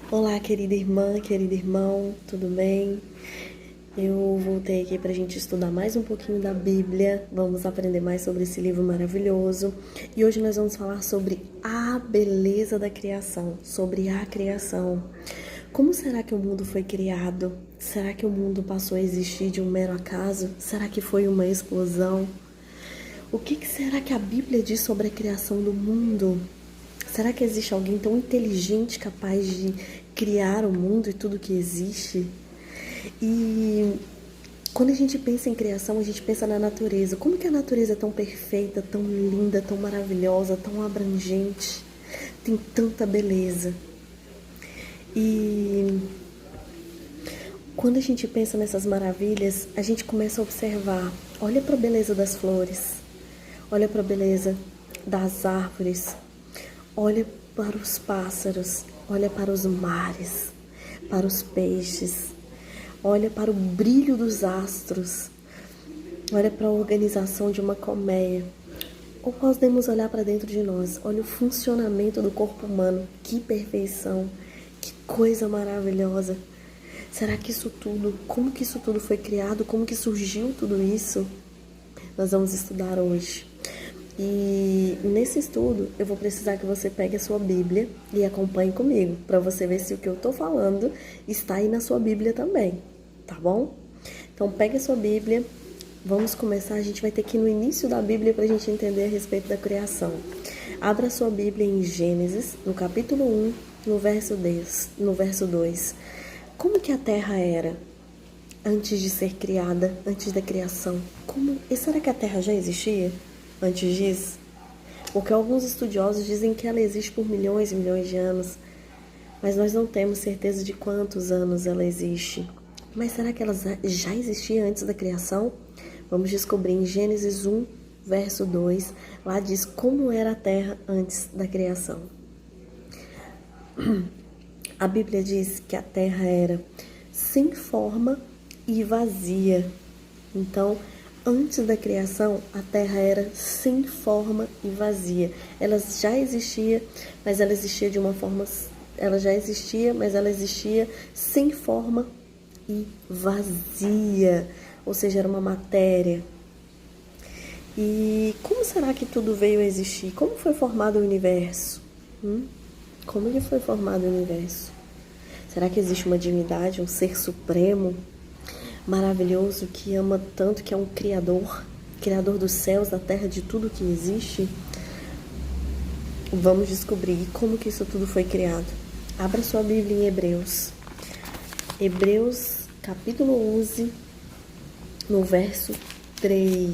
Olá, querida irmã, querido irmão, tudo bem? Eu voltei aqui para a gente estudar mais um pouquinho da Bíblia, vamos aprender mais sobre esse livro maravilhoso e hoje nós vamos falar sobre a beleza da criação, sobre a criação. Como será que o mundo foi criado? Será que o mundo passou a existir de um mero acaso? Será que foi uma explosão? O que será que a Bíblia diz sobre a criação do mundo? Será que existe alguém tão inteligente capaz de criar o mundo e tudo que existe? E quando a gente pensa em criação, a gente pensa na natureza. Como que a natureza é tão perfeita, tão linda, tão maravilhosa, tão abrangente? Tem tanta beleza. E quando a gente pensa nessas maravilhas, a gente começa a observar. Olha para a beleza das flores. Olha para a beleza das árvores. Olha para os pássaros, olha para os mares, para os peixes, olha para o brilho dos astros, olha para a organização de uma colmeia. Ou podemos olhar para dentro de nós, olha o funcionamento do corpo humano, que perfeição, que coisa maravilhosa. Será que isso tudo, como que isso tudo foi criado, como que surgiu tudo isso? Nós vamos estudar hoje. E nesse estudo eu vou precisar que você pegue a sua Bíblia e acompanhe comigo, para você ver se o que eu estou falando está aí na sua Bíblia também, tá bom? Então pegue a sua Bíblia, vamos começar, a gente vai ter que ir no início da Bíblia para a gente entender a respeito da criação. Abra a sua Bíblia em Gênesis, no capítulo 1, no verso 2. Como que a terra era antes de ser criada, antes da criação? E será que a terra já existia antes disso? Porque alguns estudiosos dizem que ela existe por milhões e milhões de anos, mas nós não temos certeza de quantos anos ela existe. Mas será que ela já existia antes da criação? Vamos descobrir em Gênesis 1, verso 2. Lá diz como era a terra antes da criação. A Bíblia diz que a terra era sem forma e vazia. Então, antes da criação, a terra era sem forma e vazia. Ela já existia, mas ela existia de uma forma... Ela já existia, mas ela existia sem forma e vazia. Ou seja, era uma matéria. E como será que tudo veio a existir? Como foi formado o universo? Como que foi formado o universo? Será que existe uma divindade, um ser supremo, maravilhoso, que ama tanto, que é um criador dos céus, da terra, de tudo que existe? Vamos descobrir como que isso tudo foi criado. Abra sua Bíblia em Hebreus. Hebreus, capítulo 11, no verso 3.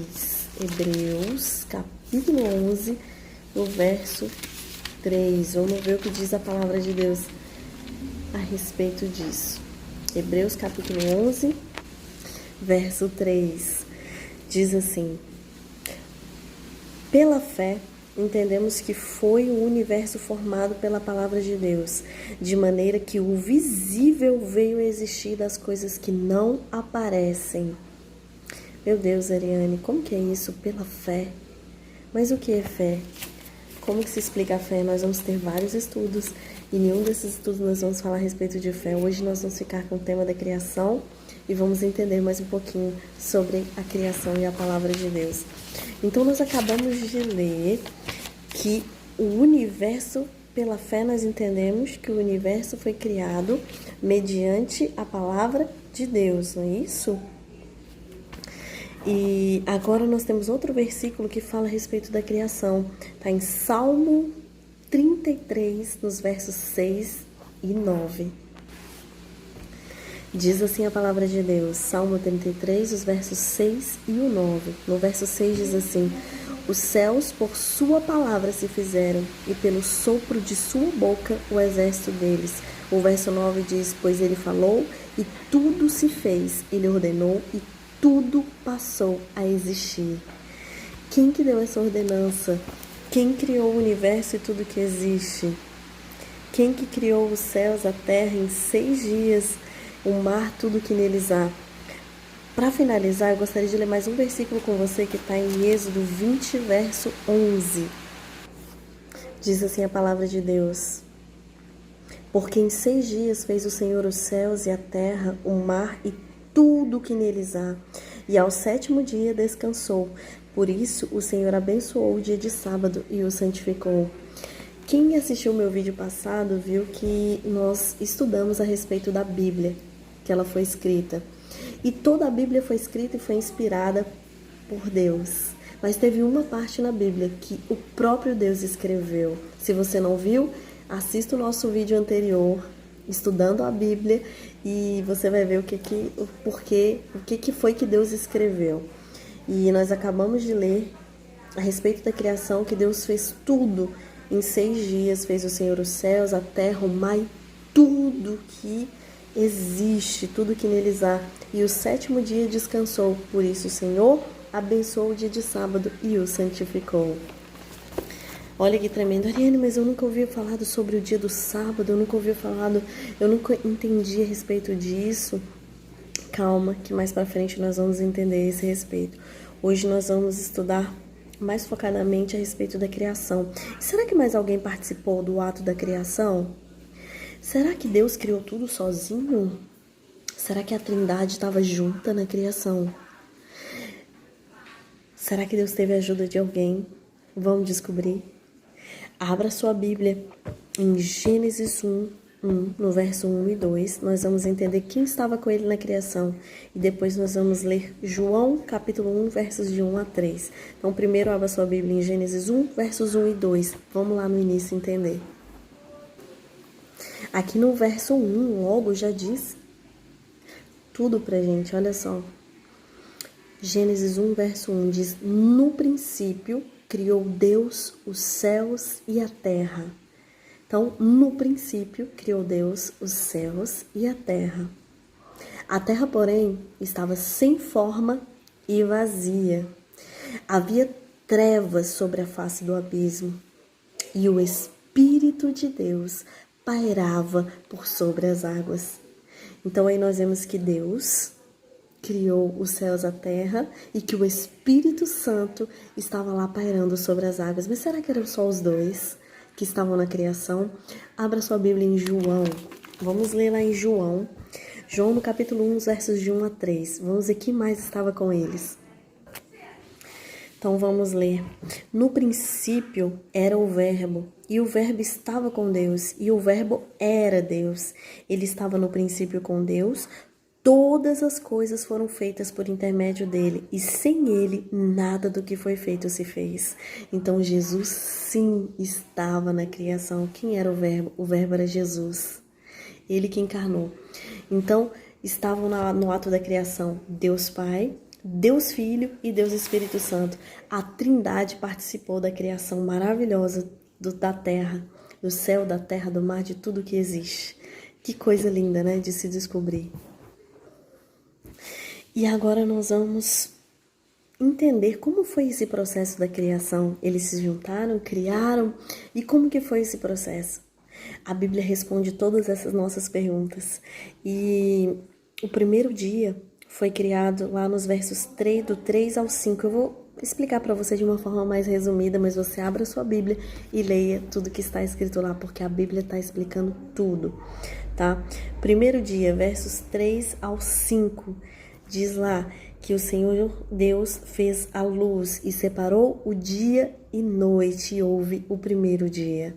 Hebreus, capítulo 11, no verso 3. Vamos ver o que diz a palavra de Deus a respeito disso. Hebreus, capítulo 11, verso 3, diz assim: pela fé, entendemos que foi o universo formado pela palavra de Deus, de maneira que o visível veio a existir das coisas que não aparecem. Meu Deus, Ariane, como que é isso? Pela fé? Mas o que é fé? Como que se explica a fé? Nós vamos ter vários estudos e nenhum desses estudos nós vamos falar a respeito de fé. Hoje nós vamos ficar com o tema da criação e vamos entender mais um pouquinho sobre a criação e a palavra de Deus. Então nós acabamos de ler que o universo, pela fé nós entendemos que o universo foi criado mediante a palavra de Deus, não é isso? E agora nós temos outro versículo que fala a respeito da criação. Está em Salmo 33, nos versos 6 e 9. Diz assim a palavra de Deus, Salmo 33, os versos 6 e o 9. No verso 6 diz assim: os céus por sua palavra se fizeram, e pelo sopro de sua boca o exército deles. O verso 9 diz: pois ele falou e tudo se fez, ele ordenou e tudo passou a existir. Quem que deu essa ordenança? Quem criou o universo e tudo que existe? Quem que criou os céus, a terra em 6 dias, o mar, tudo que neles há? Para finalizar, eu gostaria de ler mais um versículo com você que está em Êxodo 20, verso 11. Diz assim a palavra de Deus: Porque em 6 dias fez o Senhor os céus e a terra, o mar e tudo o que neles há. E ao 7º dia descansou. Por isso o Senhor abençoou o dia de sábado e o santificou. Quem assistiu meu vídeo passado viu que nós estudamos a respeito da Bíblia, que ela foi escrita. E toda a Bíblia foi escrita e foi inspirada por Deus. Mas teve uma parte na Bíblia que o próprio Deus escreveu. Se você não viu, assista o nosso vídeo anterior, estudando a Bíblia, e você vai ver o que foi que Deus escreveu. E nós acabamos de ler a respeito da criação, que Deus fez tudo em 6 dias, fez o Senhor os céus, a terra, o mar e tudo que existe, tudo que neles há. E o 7º dia descansou, por isso o Senhor abençoou o dia de sábado e o santificou. Olha que tremendo. Ariane, mas eu nunca ouvi falar sobre o dia do sábado, eu nunca entendi a respeito disso. Calma, que mais pra frente nós vamos entender esse respeito. Hoje nós vamos estudar mais focadamente a respeito da criação. Será que mais alguém participou do ato da criação? Será que Deus criou tudo sozinho? Será que a Trindade estava junta na criação? Será que Deus teve a ajuda de alguém? Vamos descobrir. Abra sua Bíblia em Gênesis 1, no verso 1 e 2. Nós vamos entender quem estava com ele na criação. E depois nós vamos ler João, capítulo 1, versos de 1 a 3. Então, primeiro abra sua Bíblia em Gênesis 1, versos 1 e 2. Vamos lá no início entender. Aqui no verso 1, logo já diz tudo pra gente, olha só. Gênesis 1, verso 1 diz: no princípio criou Deus os céus e a terra. Então, no princípio criou Deus os céus e a terra. A terra, porém, estava sem forma e vazia. Havia trevas sobre a face do abismo, e o Espírito de Deus pairava por sobre as águas. Então aí nós vemos que Deus criou os céus e a terra e que o Espírito Santo estava lá pairando sobre as águas. Mas será que eram só os dois que estavam na criação? Abra sua Bíblia em João. Vamos ler lá em João. João no capítulo 1, versos de 1 a 3. Vamos ver quem mais estava com eles. Então vamos ler. No princípio era o Verbo, e o Verbo estava com Deus, e o Verbo era Deus. Ele estava no princípio com Deus. Todas as coisas foram feitas por intermédio dele, e sem ele nada do que foi feito se fez. Então Jesus sim estava na criação. Quem era o Verbo? O Verbo era Jesus. Ele que encarnou. Então estavam no ato da criação Deus Pai, Deus Filho e Deus Espírito Santo. A Trindade participou da criação maravilhosa da terra, do céu, da terra, do mar, de tudo que existe. Que coisa linda, né, de se descobrir. E agora nós vamos entender como foi esse processo da criação. Eles se juntaram, criaram, e como que foi esse processo? A Bíblia responde todas essas nossas perguntas. E o primeiro dia foi criado lá nos versos do 3 ao 5. Eu vou explicar para você de uma forma mais resumida, mas você abra sua Bíblia e leia tudo que está escrito lá, porque a Bíblia está explicando tudo, tá? Primeiro dia, versos 3 ao 5, diz lá que o Senhor Deus fez a luz e separou o dia e noite, e houve o primeiro dia.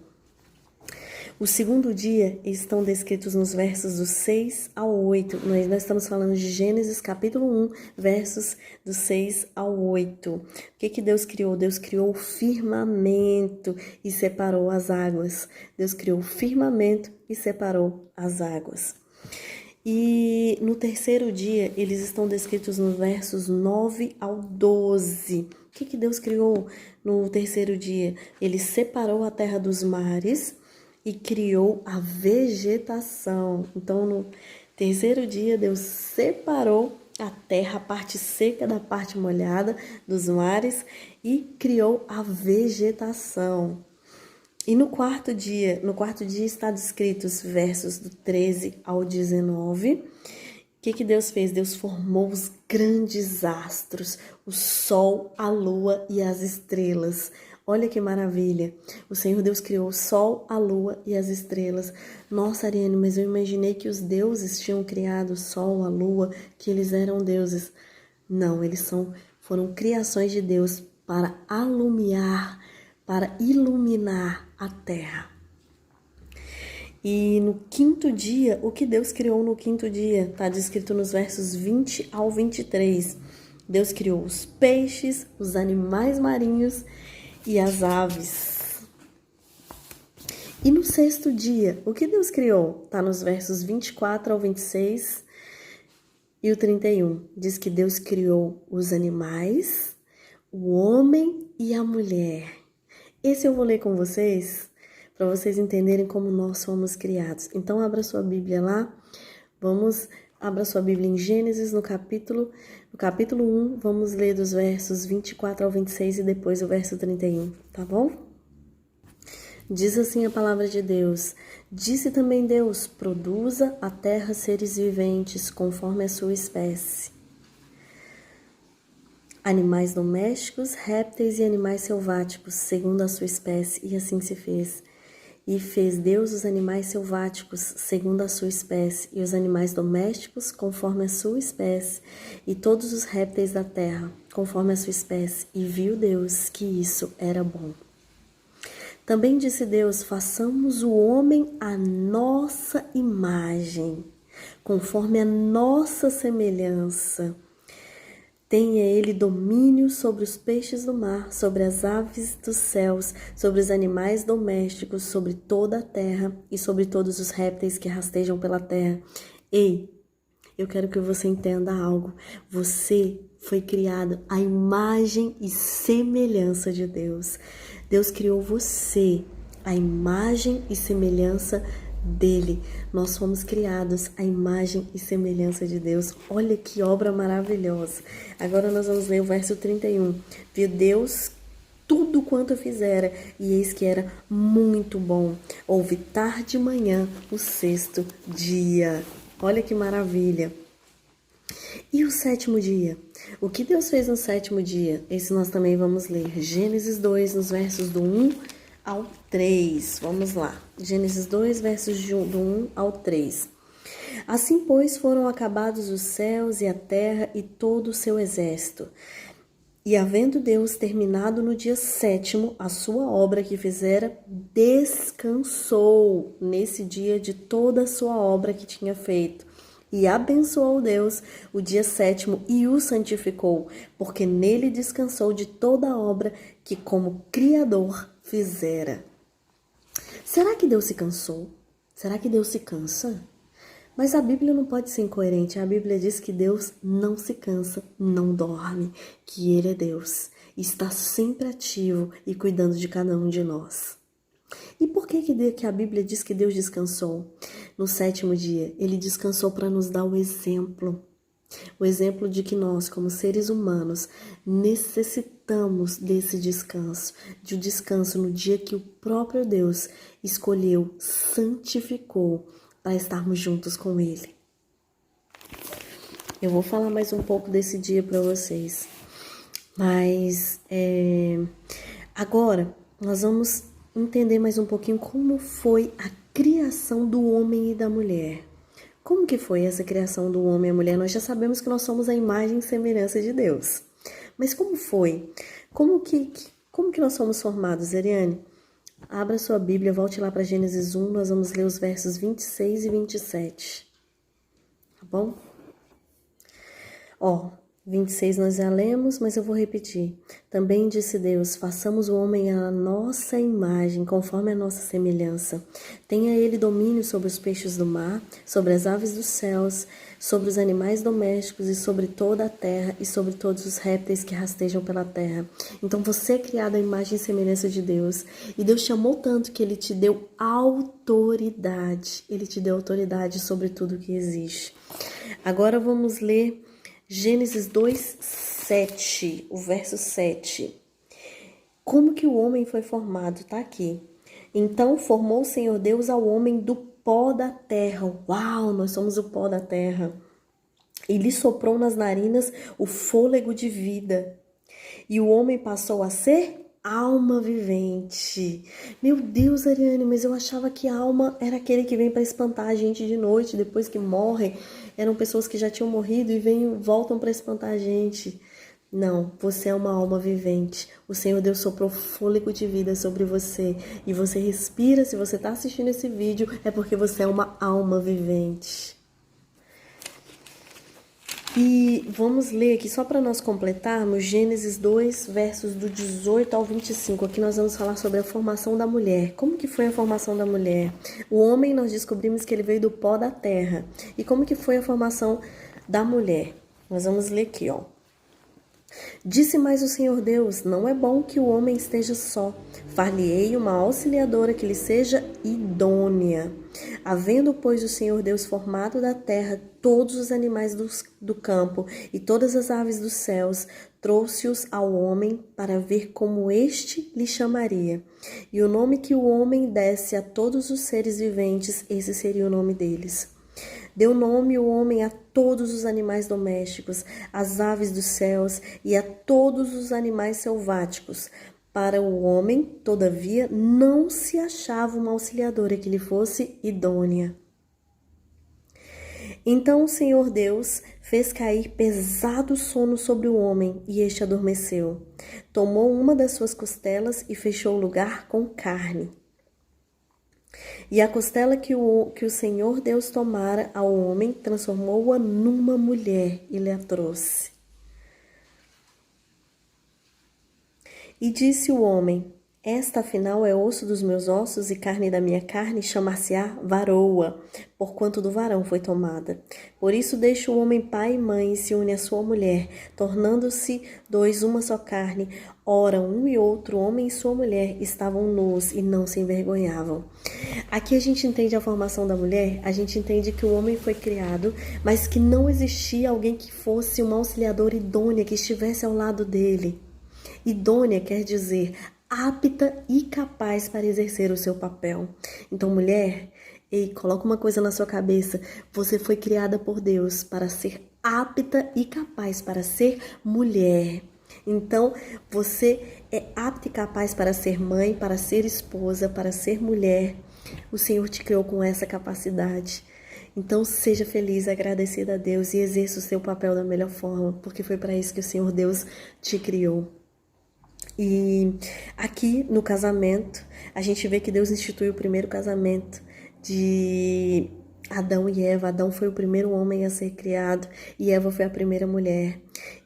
O segundo dia estão descritos nos versos do 6 ao 8. Nós estamos falando de Gênesis capítulo 1, versos do 6 ao 8. O que Deus criou? Deus criou o firmamento e separou as águas. Deus criou o firmamento e separou as águas. E no terceiro dia, eles estão descritos nos versos 9 ao 12. O que Deus criou no terceiro dia? Ele separou a terra dos mares e criou a vegetação. Então, no terceiro dia, Deus separou a terra, a parte seca da parte molhada dos mares, e criou a vegetação. E no quarto dia está descrito os versos do 13 ao 19. O que Deus fez? Deus formou os grandes astros, o sol, a lua e as estrelas. Olha que maravilha. O Senhor Deus criou o sol, a lua e as estrelas. Nossa, Ariane, mas eu imaginei que os deuses tinham criado o sol, a lua, que eles eram deuses. Não, foram criações de Deus para alumiar, para iluminar a terra. E no quinto dia, o que Deus criou no quinto dia? Está descrito nos versos 20 ao 23. Deus criou os peixes, os animais marinhos e as aves. E no sexto dia, o que Deus criou? Está nos versos 24 ao 26 e o 31. Diz que Deus criou os animais, o homem e a mulher. Esse eu vou ler com vocês, para vocês entenderem como nós fomos criados. Então, abra sua Bíblia lá. Abra sua Bíblia em Gênesis, no capítulo 1. Vamos ler dos versos 24 ao 26 e depois o verso 31, tá bom? Diz assim a palavra de Deus. Disse também Deus, produza a terra seres viventes, conforme a sua espécie. Animais domésticos, répteis e animais selváticos, segundo a sua espécie, e assim se fez. E fez Deus os animais selváticos, segundo a sua espécie, e os animais domésticos, conforme a sua espécie, e todos os répteis da terra, conforme a sua espécie. E viu Deus que isso era bom. Também disse Deus, façamos o homem à nossa imagem, conforme a nossa semelhança. Tenha ele domínio sobre os peixes do mar, sobre as aves dos céus, sobre os animais domésticos, sobre toda a terra e sobre todos os répteis que rastejam pela terra. Ei, eu quero que você entenda algo. Você foi criado à imagem e semelhança de Deus. Deus criou você à imagem e semelhança dele. Nós fomos criados à imagem e semelhança de Deus. Olha que obra maravilhosa. Agora nós vamos ler o verso 31. Viu Deus tudo quanto fizera, e eis que era muito bom. Houve tarde e manhã o sexto dia. Olha que maravilha. E o sétimo dia? O que Deus fez no sétimo dia? Esse nós também vamos ler. Gênesis 2, nos versos do 1 ao 3. Vamos lá. Gênesis 2, versos do 1 ao 3. Assim, pois, foram acabados os céus e a terra e todo o seu exército. E havendo Deus terminado no dia sétimo a sua obra que fizera, descansou nesse dia de toda a sua obra que tinha feito. E abençoou Deus o dia sétimo e o santificou, porque nele descansou de toda a obra que como Criador fizera. Será que Deus se cansou? Será que Deus se cansa? Mas a Bíblia não pode ser incoerente. A Bíblia diz que Deus não se cansa, não dorme, que Ele é Deus, está sempre ativo e cuidando de cada um de nós. E por que a Bíblia diz que Deus descansou? No sétimo dia, Ele descansou para nos dar o exemplo de que nós, como seres humanos, necessitamos desse descanso, de um descanso no dia que o próprio Deus escolheu, santificou, para estarmos juntos com Ele. Eu vou falar mais um pouco desse dia para vocês, mas agora nós vamos entender mais um pouquinho como foi a criação do homem e da mulher. Como que foi essa criação do homem e da mulher? Nós já sabemos que nós somos a imagem e semelhança de Deus. Mas como foi? Como que nós fomos formados, Ariane? Abra sua Bíblia, volte lá para Gênesis 1, nós vamos ler os versos 26 e 27. Tá bom? 26 nós já lemos, mas eu vou repetir. Também disse Deus, façamos o homem à nossa imagem, conforme a nossa semelhança. Tenha ele domínio sobre os peixes do mar, sobre as aves dos céus, sobre os animais domésticos e sobre toda a terra e sobre todos os répteis que rastejam pela terra. Então você é criado à imagem e semelhança de Deus. E Deus te amou tanto que Ele te deu autoridade. Ele te deu autoridade sobre tudo que existe. Agora vamos ler Gênesis 2, 7, o verso 7. Como que o homem foi formado? Tá aqui. Então formou o Senhor Deus ao homem do pó da terra. Uau, nós somos o pó da terra. E lhe soprou nas narinas o fôlego de vida. E o homem passou a ser alma vivente. Meu Deus, Ariane, mas eu achava que alma era aquele que vem para espantar a gente de noite, depois que morre. Eram pessoas que já tinham morrido e voltam para espantar a gente. Não, você é uma alma vivente. O Senhor Deus soprou fôlego de vida sobre você. E você respira. Se você está assistindo esse vídeo, é porque você é uma alma vivente. E vamos ler aqui, só para nós completarmos, Gênesis 2, versos do 18 ao 25. Aqui nós vamos falar sobre a formação da mulher. Como que foi a formação da mulher? O homem, nós descobrimos que ele veio do pó da terra. E como que foi a formação da mulher? Nós vamos ler aqui, ó. Disse mais o Senhor Deus, não é bom que o homem esteja só. Far-lhe-ei uma auxiliadora que lhe seja idônea. Havendo, pois, o Senhor Deus formado da terra todos os animais do campo e todas as aves dos céus, trouxe-os ao homem para ver como este lhe chamaria. E o nome que o homem desse a todos os seres viventes, esse seria o nome deles. Deu nome o homem a todos os animais domésticos, às aves dos céus e a todos os animais selváticos. Para o homem, todavia, não se achava uma auxiliadora que lhe fosse idônea. Então o Senhor Deus fez cair pesado sono sobre o homem, e este adormeceu. Tomou uma das suas costelas e fechou o lugar com carne. E a costela que o Senhor Deus tomara ao homem, transformou-a numa mulher e lhe a trouxe. E disse o homem, esta afinal é osso dos meus ossos e carne da minha carne, chamar-se-á varoa, porquanto do varão foi tomada. Por isso deixa o homem pai e mãe e se une à sua mulher, tornando-se dois uma só carne. Ora, um e outro, homem e sua mulher, estavam nus e não se envergonhavam. Aqui a gente entende a formação da mulher, a gente entende que o homem foi criado, mas que não existia alguém que fosse uma auxiliadora idônea, que estivesse ao lado dele. Idônea quer dizer apta e capaz para exercer o seu papel. Então, mulher, coloca uma coisa na sua cabeça. Você foi criada por Deus para ser apta e capaz para ser mulher. Então, você é apta e capaz para ser mãe, para ser esposa, para ser mulher. O Senhor te criou com essa capacidade. Então, seja feliz, agradecida a Deus e exerça o seu papel da melhor forma, porque foi para isso que o Senhor Deus te criou. E aqui no casamento, a gente vê que Deus instituiu o primeiro casamento de Adão e Eva. Adão foi o primeiro homem a ser criado e Eva foi a primeira mulher.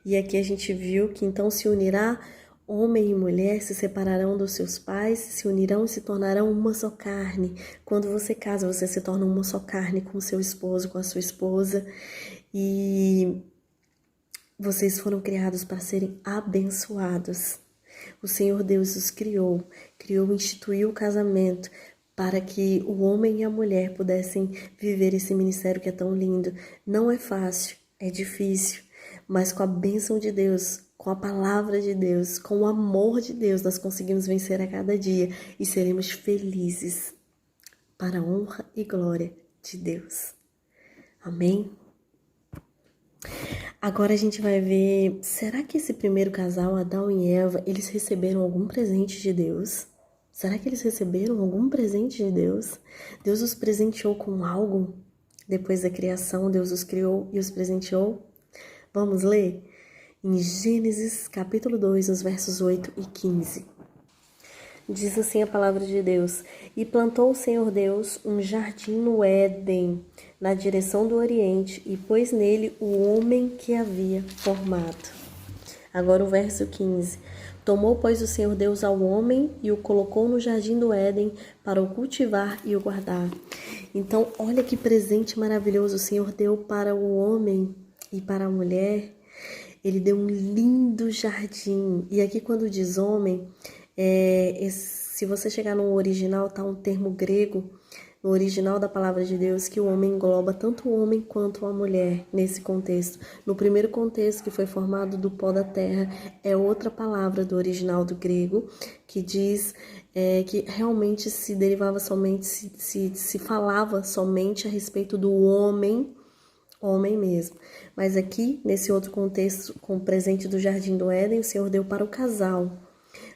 E aqui a gente viu que então se unirá homem e mulher, se separarão dos seus pais, se unirão e se tornarão uma só carne. Quando você casa, você se torna uma só carne com o seu esposo, com a sua esposa. E vocês foram criados para serem abençoados. O Senhor Deus os criou, e instituiu o casamento para que o homem e a mulher pudessem viver esse ministério que é tão lindo. Não é fácil, é difícil, mas com a bênção de Deus, com a palavra de Deus, com o amor de Deus, nós conseguimos vencer a cada dia e seremos felizes para a honra e glória de Deus. Amém? Agora a gente vai ver, será que esse primeiro casal, Adão e Eva, eles receberam algum presente de Deus? Será que eles receberam algum presente de Deus? Deus os presenteou com algo? Depois da criação, Deus os criou e os presenteou? Vamos ler? Em Gênesis capítulo 2, nos versos 8 e 15. Diz assim a palavra de Deus, e plantou o Senhor Deus um jardim no Éden, na direção do Oriente, e pôs nele o homem que havia formado. Agora o verso 15. Tomou, pois, o Senhor Deus ao homem e o colocou no jardim do Éden para o cultivar e o guardar. Então, olha que presente maravilhoso o Senhor deu para o homem e para a mulher. Ele deu um lindo jardim. E aqui quando diz homem, se você chegar no original, tá um termo grego, no original da palavra de Deus, que o homem engloba tanto o homem quanto a mulher nesse contexto. No primeiro contexto, que foi formado do pó da terra, é outra palavra do original do grego, que diz que realmente se derivava somente, se falava somente a respeito do homem mesmo. Mas aqui, nesse outro contexto, com o presente do Jardim do Éden, o Senhor deu para o casal.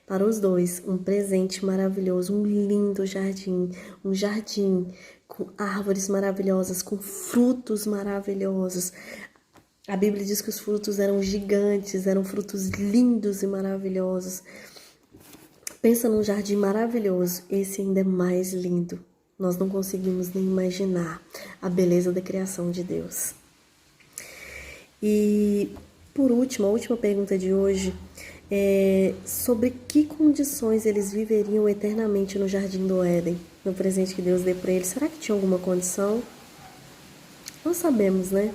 para os dois um presente maravilhoso, um lindo jardim, um jardim com árvores maravilhosas, com frutos maravilhosos. A Bíblia diz que os frutos eram gigantes, eram frutos lindos e maravilhosos. Pensa num jardim maravilhoso, esse ainda é mais lindo. Nós não conseguimos nem imaginar a beleza da criação de Deus. E, por último, a última pergunta de hoje é sobre que condições eles viveriam eternamente no Jardim do Éden, no presente que Deus deu para eles. Será que tinha alguma condição? Nós sabemos, né?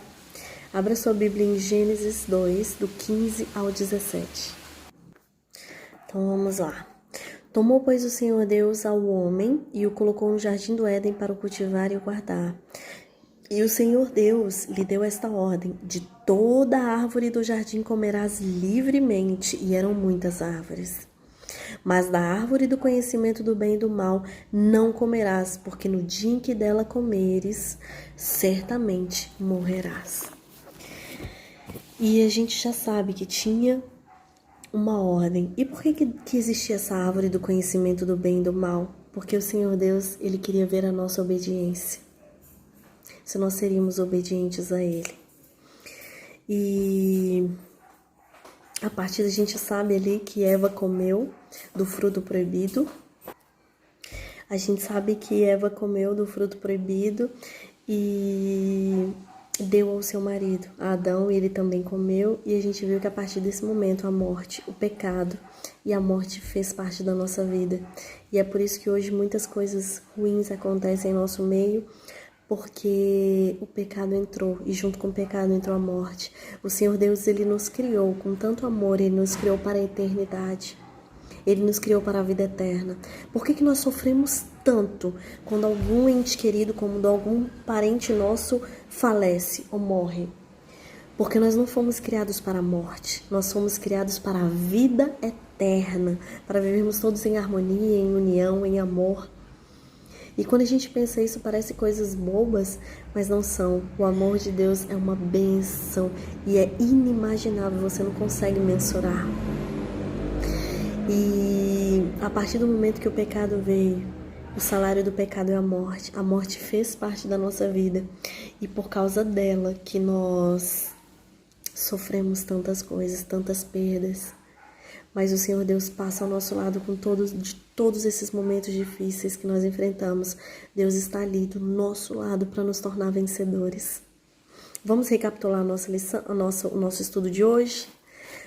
Abra sua Bíblia em Gênesis 2, do 15 ao 17. Então, vamos lá. Tomou, pois, o Senhor Deus ao homem e o colocou no jardim do Éden para o cultivar e o guardar. E o Senhor Deus lhe deu esta ordem: de toda a árvore do jardim comerás livremente, e eram muitas árvores. Mas da árvore do conhecimento do bem e do mal não comerás, porque no dia em que dela comeres, certamente morrerás. E a gente já sabe que tinha uma ordem. E por que existia essa árvore do conhecimento do bem e do mal? Porque o Senhor Deus, Ele queria ver a nossa obediência. Se nós seríamos obedientes a Ele. E a partir da gente sabe ali que Eva comeu do fruto proibido. A gente sabe que Eva comeu do fruto proibido e deu ao seu marido, a Adão, e ele também comeu, e a gente viu que a partir desse momento a morte, o pecado e a morte fez parte da nossa vida. E é por isso que hoje muitas coisas ruins acontecem em nosso meio, porque o pecado entrou, e junto com o pecado entrou a morte. O Senhor Deus, Ele nos criou com tanto amor, Ele nos criou para a eternidade. Ele nos criou para a vida eterna. Por que nós sofremos tanto quando algum ente querido, como algum parente nosso, falece ou morre? Porque nós não fomos criados para a morte. Nós fomos criados para a vida eterna, para vivermos todos em harmonia, em união, em amor. E quando a gente pensa isso, parece coisas bobas, mas não são. O amor de Deus é uma bênção e é inimaginável, você não consegue mensurar. E a partir do momento que o pecado veio, o salário do pecado é a morte. A morte fez parte da nossa vida. E por causa dela que nós sofremos tantas coisas, tantas perdas. Mas o Senhor Deus passa ao nosso lado de todos esses momentos difíceis que nós enfrentamos. Deus está ali do nosso lado para nos tornar vencedores. Vamos recapitular a nossa lição, o nosso estudo de hoje?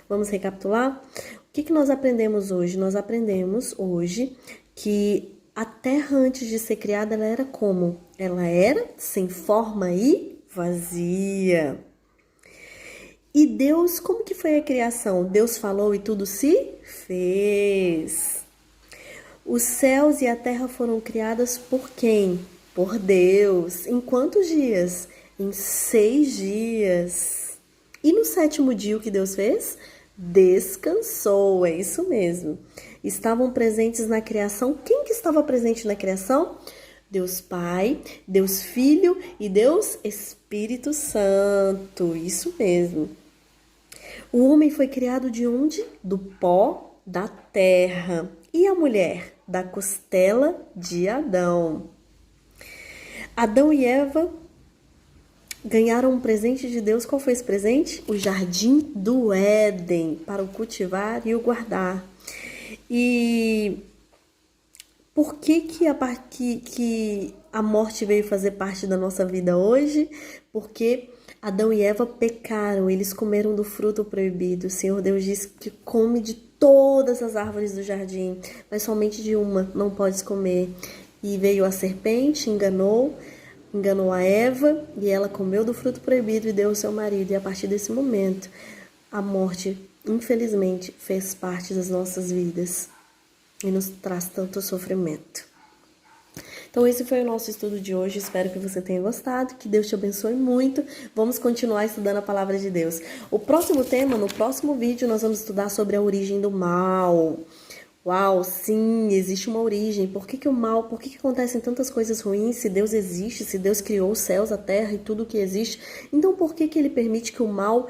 Vamos recapitular? O que nós aprendemos hoje? Nós aprendemos hoje que a terra antes de ser criada, ela era como? Ela era sem forma e vazia. E Deus, como que foi a criação? Deus falou e tudo se fez. Os céus e a terra foram criadas por quem? Por Deus. Em quantos dias? Em 6 dias. E no 7º dia o que Deus fez? Descansou, é isso mesmo. Estavam presentes na criação. Quem que estava presente na criação? Deus Pai, Deus Filho e Deus Espírito Santo, isso mesmo. O homem foi criado de onde? Do pó da terra. E a mulher? Da costela de Adão. Adão e Eva ganharam um presente de Deus. Qual foi esse presente? O jardim do Éden, para o cultivar e o guardar. E por que a morte veio fazer parte da nossa vida hoje? Porque Adão e Eva pecaram, eles comeram do fruto proibido. O Senhor Deus disse que come de todas as árvores do jardim, mas somente de uma não podes comer. E veio a serpente, enganou a Eva, e ela comeu do fruto proibido e deu ao seu marido. E a partir desse momento, a morte, infelizmente, fez parte das nossas vidas e nos traz tanto sofrimento. Então esse foi o nosso estudo de hoje, espero que você tenha gostado, que Deus te abençoe muito. Vamos continuar estudando a palavra de Deus. O próximo tema, no próximo vídeo, nós vamos estudar sobre a origem do mal. Uau, sim, existe uma origem. Por que o mal, por que acontecem tantas coisas ruins? Se Deus existe, se Deus criou os céus, a terra e tudo o que existe, então por que ele permite que o mal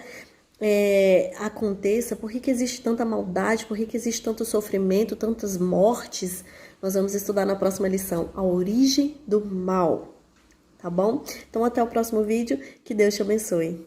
aconteça, por que que existe tanta maldade, por que que existe tanto sofrimento, tantas mortes, nós vamos estudar na próxima lição, a origem do mal, tá bom? Então até o próximo vídeo, que Deus te abençoe.